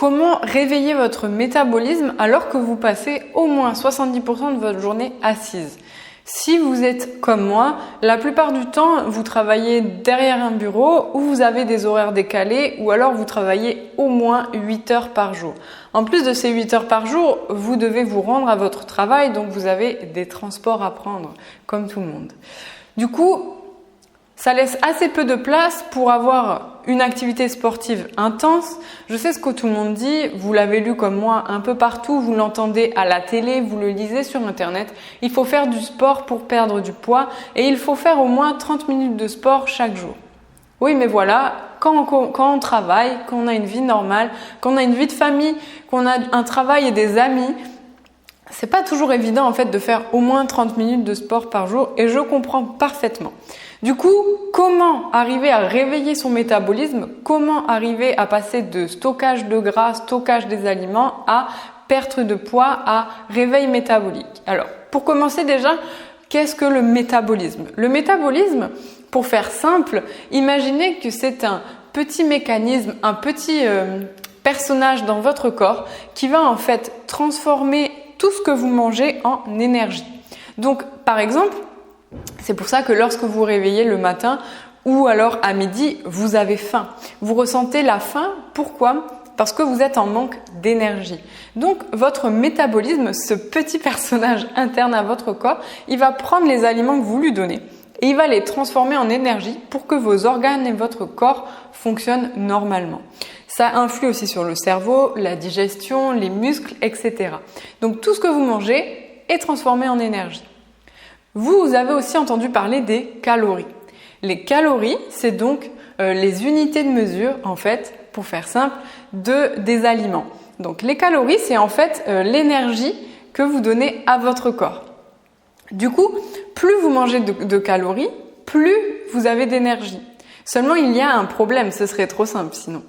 comment réveiller votre métabolisme alors que vous passez au moins 70% de votre journée assise. Si vous êtes comme moi, la plupart du temps, vous travaillez derrière un bureau ou vous avez des horaires décalés ou alors vous travaillez au moins 8 heures par jour. En plus de ces 8 heures par jour, vous devez vous rendre à votre travail, donc vous avez des transports à prendre, comme tout le monde. Du coup, ça laisse assez peu de place pour avoir une activité sportive intense. Je sais ce que tout le monde dit, vous l'avez lu comme moi un peu partout, vous l'entendez à la télé, vous le lisez sur internet. Il faut faire du sport pour perdre du poids et il faut faire au moins 30 minutes de sport chaque jour. Oui, mais voilà, quand on travaille, quand on a une vie normale, quand on a une vie de famille, qu'on a un travail et des amis, c'est pas toujours évident en fait de faire au moins 30 minutes de sport par jour et je comprends parfaitement. Du coup, comment arriver à réveiller son métabolisme? Comment arriver à passer de stockage de gras, stockage des aliments à perte de poids, à réveil métabolique? Alors, pour commencer déjà, qu'est-ce que le métabolisme? Le métabolisme, pour faire simple, imaginez que c'est un petit mécanisme, un petit personnage dans votre corps qui va en fait transformer tout ce que vous mangez en énergie. Donc, par exemple, c'est pour ça que lorsque vous vous réveillez le matin ou alors à midi, vous avez faim. Vous ressentez la faim. Pourquoi? Parce que vous êtes en manque d'énergie. Donc, votre métabolisme, ce petit personnage interne à votre corps, il va prendre les aliments que vous lui donnez et il va les transformer en énergie pour que vos organes et votre corps fonctionnent normalement. Ça influe aussi sur le cerveau, la digestion, les muscles, etc. Donc, tout ce que vous mangez est transformé en énergie. Vous avez aussi entendu parler des calories. Les calories, c'est donc les unités de mesure, en fait, pour faire simple, des aliments. Donc les calories, c'est en fait l'énergie que vous donnez à votre corps. Du coup, plus vous mangez de calories, plus vous avez d'énergie. Seulement, il y a un problème, ce serait trop simple sinon.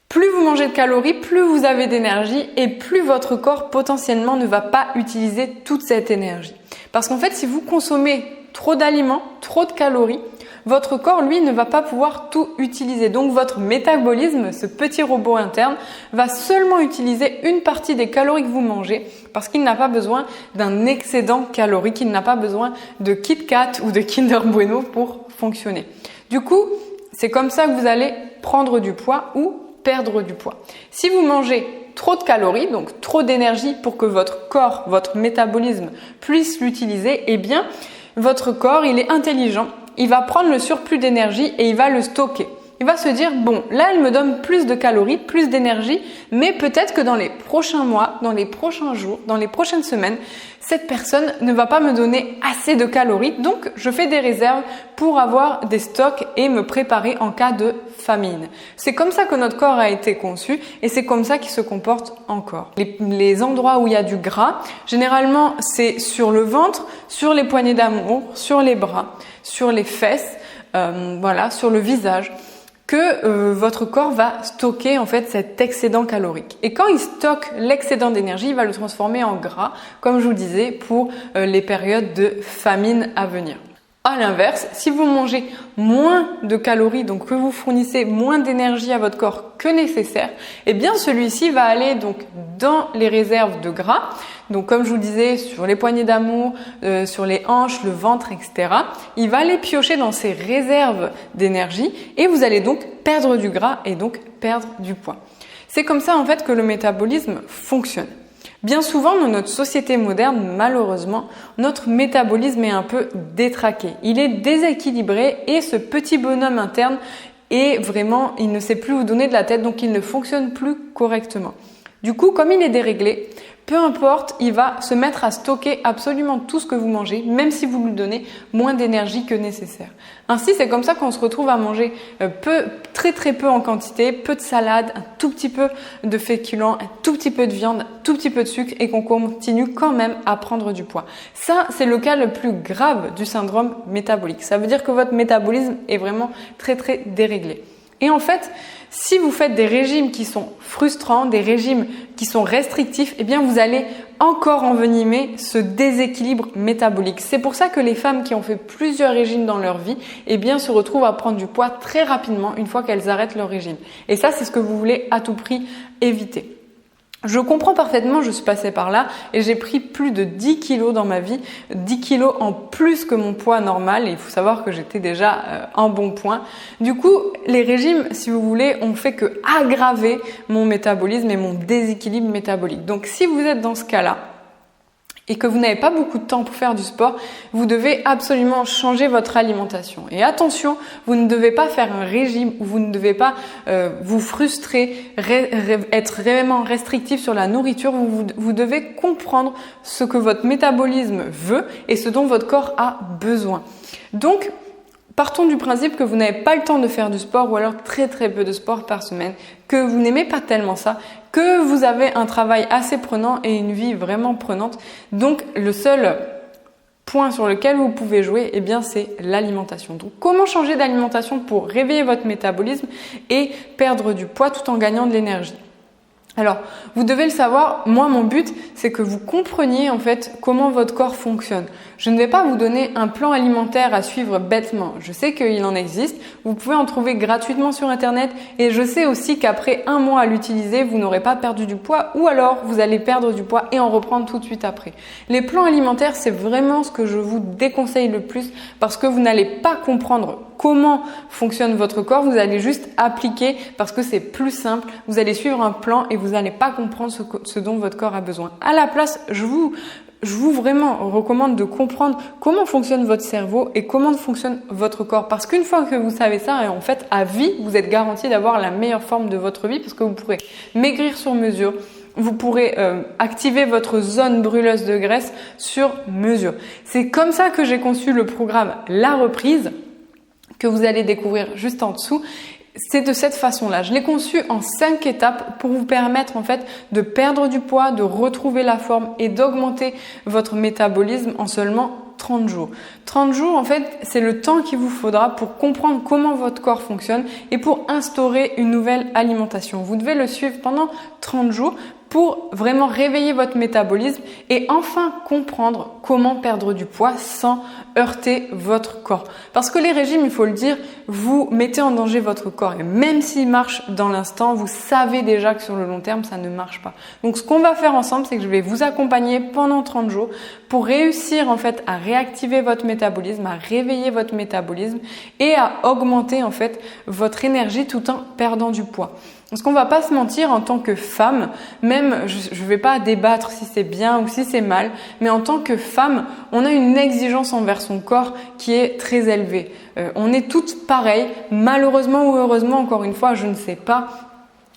Plus vous mangez de calories, plus vous avez d'énergie et plus votre corps potentiellement ne va pas utiliser toute cette énergie. Parce qu'en fait, si vous consommez trop d'aliments, trop de calories, votre corps, lui, ne va pas pouvoir tout utiliser. Donc, votre métabolisme, ce petit robot interne, va seulement utiliser une partie des calories que vous mangez parce qu'il n'a pas besoin d'un excédent calorique, il n'a pas besoin de Kit Kat ou de Kinder Bueno pour fonctionner. Du coup, c'est comme ça que vous allez prendre du poids ou perdre du poids. Si vous mangez trop de calories, donc trop d'énergie pour que votre corps, votre métabolisme puisse l'utiliser, eh bien, votre corps, il est intelligent. Il va prendre le surplus d'énergie et il va le stocker. Il va se dire, bon, là, elle me donne plus de calories, plus d'énergie, mais peut-être que dans les prochains mois, dans les prochains jours, dans les prochaines semaines, cette personne ne va pas me donner assez de calories. Donc, je fais des réserves pour avoir des stocks et me préparer en cas de famine. C'est comme ça que notre corps a été conçu et c'est comme ça qu'il se comporte encore. Les endroits où il y a du gras, généralement, c'est sur le ventre, sur les poignées d'amour, sur les bras, sur les fesses, sur le visage, que votre corps va stocker en fait cet excédent calorique. Et quand il stocke l'excédent d'énergie, il va le transformer en gras, comme je vous disais, pour les périodes de famine à venir. À l'inverse, si vous mangez moins de calories, donc que vous fournissez moins d'énergie à votre corps que nécessaire, eh bien celui-ci va aller donc dans les réserves de gras. Donc comme je vous disais, sur les poignées d'amour, sur les hanches, le ventre, etc. Il va aller piocher dans ces réserves d'énergie et vous allez donc perdre du gras et donc perdre du poids. C'est comme ça en fait que le métabolisme fonctionne. Bien souvent, dans notre société moderne, malheureusement, notre métabolisme est un peu détraqué. Il est déséquilibré et ce petit bonhomme interne est vraiment, il ne sait plus vous donner de la tête, donc il ne fonctionne plus correctement. Du coup, comme il est déréglé, peu importe, il va se mettre à stocker absolument tout ce que vous mangez, même si vous lui donnez moins d'énergie que nécessaire. Ainsi, c'est comme ça qu'on se retrouve à manger très peu en quantité, peu de salade, un tout petit peu de féculents, un tout petit peu de viande, un tout petit peu de sucre et qu'on continue quand même à prendre du poids. Ça, c'est le cas le plus grave du syndrome métabolique. Ça veut dire que votre métabolisme est vraiment très déréglé. Et en fait, si vous faites des régimes qui sont frustrants, des régimes qui sont restrictifs, eh bien vous allez encore envenimer ce déséquilibre métabolique. C'est pour ça que les femmes qui ont fait plusieurs régimes dans leur vie, eh bien se retrouvent à prendre du poids très rapidement une fois qu'elles arrêtent leur régime. Et ça, c'est ce que vous voulez à tout prix éviter. Je comprends parfaitement, je suis passée par là et j'ai pris plus de 10 kilos dans ma vie, 10 kilos en plus que mon poids normal, et il faut savoir que j'étais déjà en bon point. Du coup, les régimes, si vous voulez, ont fait que aggraver mon métabolisme et mon déséquilibre métabolique. Donc si vous êtes dans ce cas-là, et que vous n'avez pas beaucoup de temps pour faire du sport, vous devez absolument changer votre alimentation. Et attention, vous ne devez pas faire un régime ou vous ne devez pas vous frustrer, être vraiment restrictif sur la nourriture. Vous devez comprendre ce que votre métabolisme veut et ce dont votre corps a besoin. Donc, partons du principe que vous n'avez pas le temps de faire du sport ou alors très peu de sport par semaine, que vous n'aimez pas tellement ça, que vous avez un travail assez prenant et une vie vraiment prenante. Donc le seul point sur lequel vous pouvez jouer, eh bien c'est l'alimentation. Donc comment changer d'alimentation pour réveiller votre métabolisme et perdre du poids tout en gagnant de l'énergie ? Alors, vous devez le savoir, moi mon but c'est que vous compreniez en fait comment votre corps fonctionne. Je ne vais pas vous donner un plan alimentaire à suivre bêtement. Je sais qu'il en existe, vous pouvez en trouver gratuitement sur internet et je sais aussi qu'après 1 mois à l'utiliser, vous n'aurez pas perdu du poids ou alors vous allez perdre du poids et en reprendre tout de suite après. Les plans alimentaires, c'est vraiment ce que je vous déconseille le plus parce que vous n'allez pas comprendre comment fonctionne votre corps, vous allez juste appliquer parce que c'est plus simple, vous allez suivre un plan et vous n'allez pas comprendre ce dont votre corps a besoin. À la place, je vous vraiment recommande de comprendre comment fonctionne votre cerveau et comment fonctionne votre corps. Parce qu'une fois que vous savez ça, en fait, à vie, vous êtes garanti d'avoir la meilleure forme de votre vie parce que vous pourrez maigrir sur mesure. Vous pourrez activer votre zone brûleuse de graisse sur mesure. C'est comme ça que j'ai conçu le programme La Reprise, que vous allez découvrir juste en dessous. C'est de cette façon-là. Je l'ai conçu en 5 étapes pour vous permettre en fait de perdre du poids, de retrouver la forme et d'augmenter votre métabolisme en seulement 30 jours. 30 jours, en fait, c'est le temps qu'il vous faudra pour comprendre comment votre corps fonctionne et pour instaurer une nouvelle alimentation. Vous devez le suivre pendant 30 jours pour vraiment réveiller votre métabolisme et enfin comprendre comment perdre du poids sans heurter votre corps. Parce que les régimes, il faut le dire, vous mettez en danger votre corps. Et même s'il marche dans l'instant, vous savez déjà que sur le long terme, ça ne marche pas. Donc, ce qu'on va faire ensemble, c'est que je vais vous accompagner pendant 30 jours pour réussir en fait à réactiver votre métabolisme, à réveiller votre métabolisme et à augmenter en fait votre énergie tout en perdant du poids. Parce qu'on va pas se mentir, en tant que femme, même je vais pas débattre si c'est bien ou si c'est mal, mais en tant que femme, on a une exigence envers son corps qui est très élevée. On est toutes pareilles, malheureusement ou heureusement, encore une fois, je ne sais pas.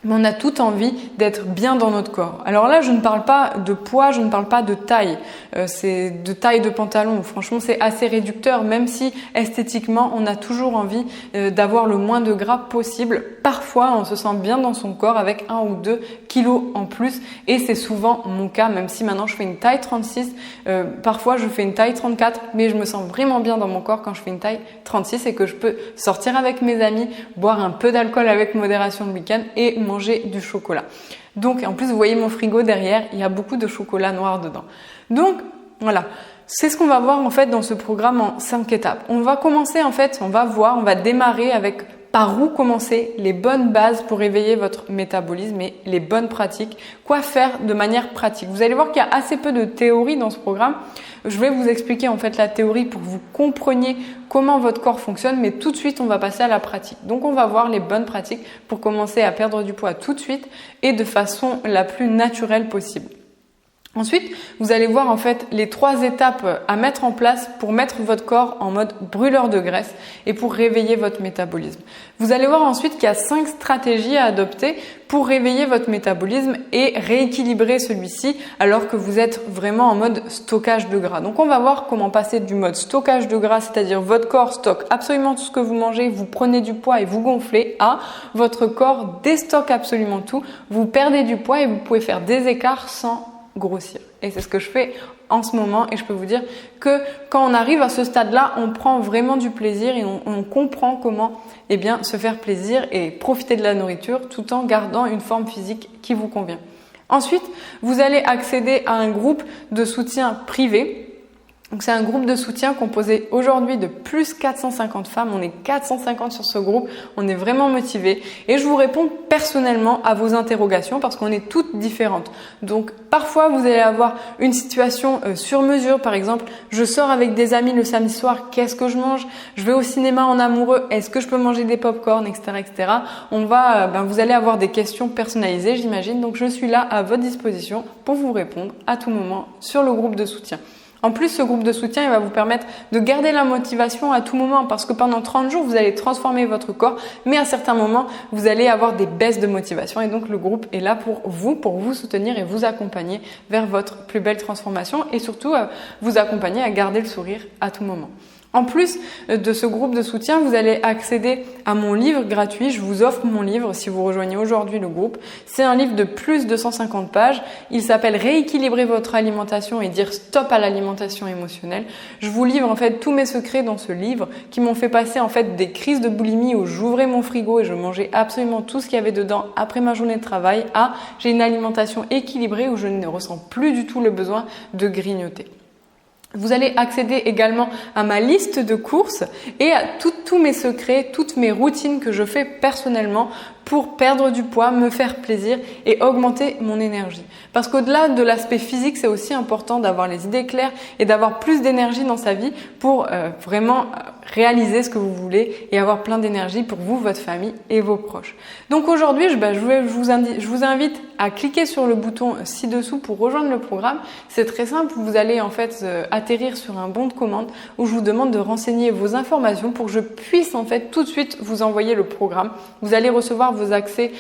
Mais on a toute envie d'être bien dans notre corps. Alors là, je ne parle pas de poids, je ne parle pas de taille. C'est de taille de pantalon. Franchement, c'est assez réducteur, même si esthétiquement, on a toujours envie d'avoir le moins de gras possible. Parfois, on se sent bien dans son corps avec 1 ou 2 kilos en plus. Et c'est souvent mon cas, même si maintenant je fais une taille 36. Parfois, je fais une taille 34, mais je me sens vraiment bien dans mon corps quand je fais une taille 36 et que je peux sortir avec mes amis, boire un peu d'alcool avec modération le week-end et manger du chocolat. Donc en plus vous voyez mon frigo derrière, il y a beaucoup de chocolat noir dedans. Donc voilà, c'est ce qu'on va voir en fait dans ce programme en 5 étapes. On va commencer en fait, on va démarrer avec par où commencer, les bonnes bases pour réveiller votre métabolisme et les bonnes pratiques, quoi faire de manière pratique. Vous allez voir qu'il y a assez peu de théorie dans ce programme. Je vais vous expliquer en fait la théorie pour que vous compreniez comment votre corps fonctionne, mais tout de suite on va passer à la pratique. Donc on va voir les bonnes pratiques pour commencer à perdre du poids tout de suite et de façon la plus naturelle possible. Ensuite, vous allez voir en fait les 3 étapes à mettre en place pour mettre votre corps en mode brûleur de graisse et pour réveiller votre métabolisme. Vous allez voir ensuite qu'il y a 5 stratégies à adopter pour réveiller votre métabolisme et rééquilibrer celui-ci alors que vous êtes vraiment en mode stockage de gras. Donc on va voir comment passer du mode stockage de gras, c'est-à-dire votre corps stocke absolument tout ce que vous mangez, vous prenez du poids et vous gonflez, à votre corps déstocke absolument tout, vous perdez du poids et vous pouvez faire des écarts sans grossir. Et c'est ce que je fais en ce moment et je peux vous dire que quand on arrive à ce stade-là, on prend vraiment du plaisir et on comprend comment se faire plaisir et profiter de la nourriture tout en gardant une forme physique qui vous convient. Ensuite, vous allez accéder à un groupe de soutien privé. Donc c'est un groupe de soutien composé aujourd'hui de plus 450 femmes. On est 450 sur ce groupe. On est vraiment motivés. Et je vous réponds personnellement à vos interrogations parce qu'on est toutes différentes. Donc parfois vous allez avoir une situation sur mesure. Par exemple, je sors avec des amis le samedi soir. Qu'est-ce que je mange? Je vais au cinéma en amoureux. Est-ce que je peux manger des pop-corn, etc., etc. Vous allez avoir des questions personnalisées, j'imagine. Donc je suis là à votre disposition pour vous répondre à tout moment sur le groupe de soutien. En plus, ce groupe de soutien, il va vous permettre de garder la motivation à tout moment parce que pendant 30 jours, vous allez transformer votre corps, mais à certains moments, vous allez avoir des baisses de motivation et donc le groupe est là pour vous soutenir et vous accompagner vers votre plus belle transformation et surtout vous accompagner à garder le sourire à tout moment. En plus de ce groupe de soutien, vous allez accéder à mon livre gratuit. Je vous offre mon livre si vous rejoignez aujourd'hui le groupe. C'est un livre de plus de 150 pages. Il s'appelle Rééquilibrer votre alimentation et dire stop à l'alimentation émotionnelle. Je vous livre en fait tous mes secrets dans ce livre qui m'ont fait passer en fait des crises de boulimie où j'ouvrais mon frigo et je mangeais absolument tout ce qu'il y avait dedans après ma journée de travail à j'ai une alimentation équilibrée où je ne ressens plus du tout le besoin de grignoter. Vous allez accéder également à ma liste de courses et à tous mes secrets, toutes mes routines que je fais personnellement pour perdre du poids, me faire plaisir et augmenter mon énergie. Parce qu'au-delà de l'aspect physique, c'est aussi important d'avoir les idées claires et d'avoir plus d'énergie dans sa vie pour vraiment réaliser ce que vous voulez et avoir plein d'énergie pour vous, votre famille et vos proches. Donc aujourd'hui, je vous invite à cliquer sur le bouton ci-dessous pour rejoindre le programme. C'est très simple, vous allez en fait atterrir sur un bon de commande où je vous demande de renseigner vos informations pour que je puisse en fait tout de suite vous envoyer le programme. Vous allez recevoir vos accès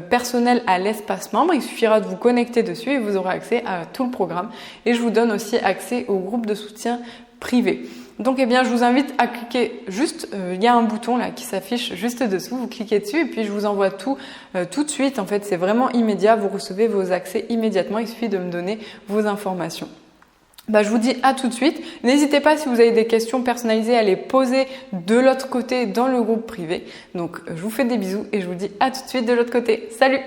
personnels à l'espace membre. Il suffira de vous connecter dessus et vous aurez accès à tout le programme. Et je vous donne aussi accès au groupe de soutien privé. Donc je vous invite à cliquer juste, il y a un bouton là qui s'affiche juste dessous, vous cliquez dessus et puis je vous envoie tout de suite. En fait, c'est vraiment immédiat, vous recevez vos accès immédiatement, il suffit de me donner vos informations. Je vous dis à tout de suite. N'hésitez pas si vous avez des questions personnalisées à les poser de l'autre côté dans le groupe privé. Donc je vous fais des bisous et je vous dis à tout de suite de l'autre côté. Salut!